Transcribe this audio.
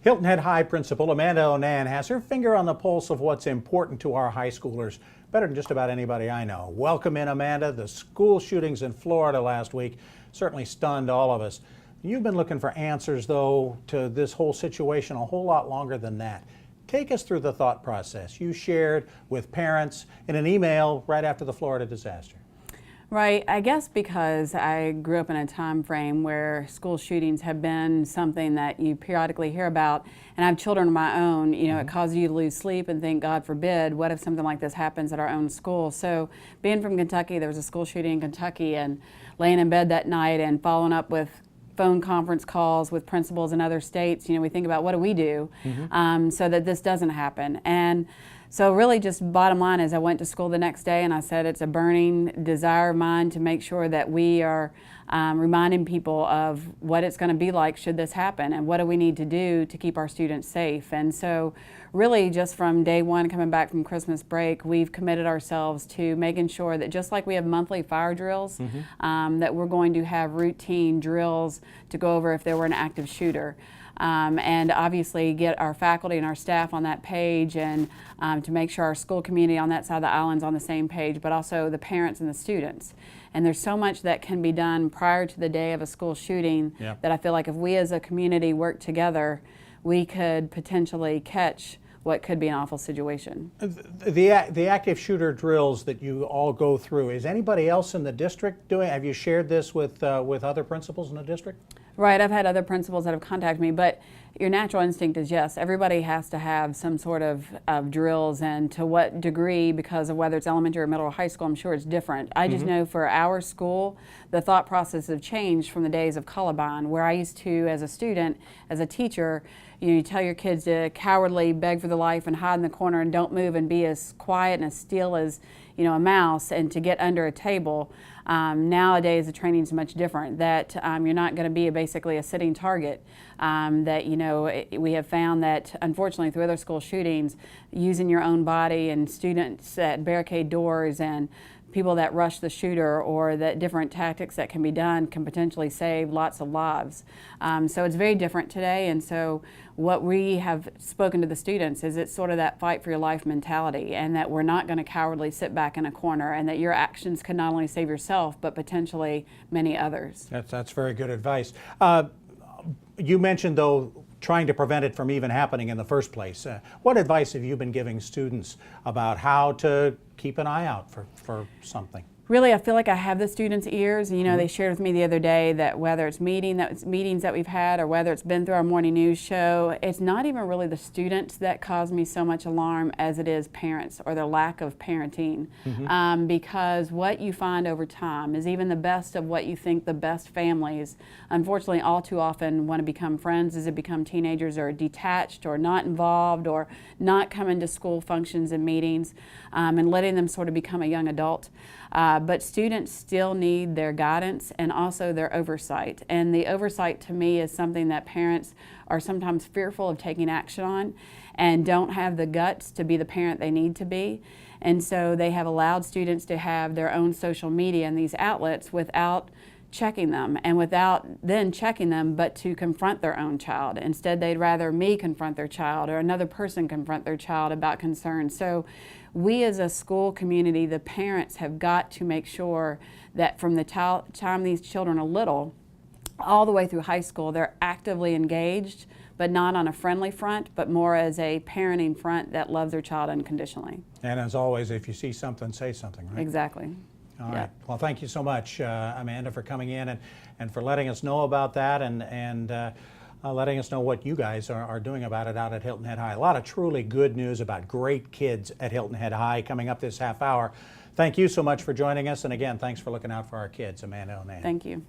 Hilton Head High Principal Amanda Onan has her finger on the pulse of what's important to our high schoolers, better than just about anybody I know. Welcome in, Amanda. The school shootings in Florida last week certainly stunned all of us. You've been looking for answers, though, to this whole situation a whole lot longer than that. Take us through the thought process you shared with parents in an email right after the Florida disaster. Right, I guess because I grew up in a time frame where school shootings have been something that you periodically hear about, and I have children of my own. It causes you to lose sleep and think, God forbid, what if something like this happens at our own school? So being from Kentucky, there was a school shooting in Kentucky, and laying in bed that night and following up with phone conference calls with principals in other states, we think about what do we do so that this doesn't happen. And so really just bottom line is I went to school the next day and I said it's a burning desire of mine to make sure that we are reminding people of what it's going to be like should this happen and what do we need to do to keep our students safe. And so really just from day one coming back from Christmas break, we've committed ourselves to making sure that just like we have monthly fire drills, that we're going to have routine drills to go over if there were an active shooter. And obviously get our faculty and our staff on that page, and to make sure our school community on that side of the island is on the same page, but also the parents and the students. And there's so much that can be done prior to the day of a school shooting that I feel like if we as a community work together, we could potentially catch what could be an awful situation. The active shooter drills that you all go through, is anybody else in the district doing? Have you shared this with other principals in the district? Right, I've had other principals that have contacted me, but your natural instinct is yes, everybody has to have some sort of drills, and to what degree, because of whether it's elementary or middle or high school, I'm sure it's different. I just know for our school, the thought process have changed from the days of Columbine, where I used to, as a student, as a teacher, you tell your kids to cowardly beg for their life and hide in the corner and don't move and be as quiet and as still as a mouse, and to get under a table. Nowadays the training is much different, that you're not going to be basically a sitting target. That we have found that unfortunately through other school shootings, using your own body and students that barricade doors and people that rush the shooter, or that different tactics that can be done can potentially save lots of lives. So it's very different today, and so what we have spoken to the students is it's sort of that fight for your life mentality, and that we're not going to cowardly sit back in a corner, and that your actions can not only save yourself but potentially many others. That's very good advice. You mentioned, though, trying to prevent it from even happening in the first place. What advice have you been giving students about how to keep an eye out for something? Really, I feel like I have the students' ears. They shared with me the other day that whether it's meetings that we've had, or whether it's been through our morning news show, it's not even really the students that cause me so much alarm as it is parents, or the lack of parenting. Because what you find over time is even the best of what you think the best families, unfortunately all too often want to become friends as they become teenagers, or detached, or not involved, or not coming to school functions and meetings, and letting them sort of become a young adult. But students still need their guidance and also their oversight. And the oversight to me is something that parents are sometimes fearful of taking action on, and don't have the guts to be the parent they need to be. And so they have allowed students to have their own social media and these outlets without checking them, and without then checking them, but to confront their own child. Instead, they'd rather me confront their child, or another person confront their child about concerns. So we as a school community, the parents, have got to make sure that from the time these children are little, all the way through high school, they're actively engaged, but not on a friendly front, but more as a parenting front that loves their child unconditionally. And as always, if you see something, say something, right? Exactly. All right. Well, thank you so much, Amanda, for coming in and for letting us know about that, and letting us know what you guys are doing about it out at Hilton Head High. A lot of truly good news about great kids at Hilton Head High coming up this half hour. Thank you so much for joining us, and again, thanks for looking out for our kids, Amanda Onan. Thank you.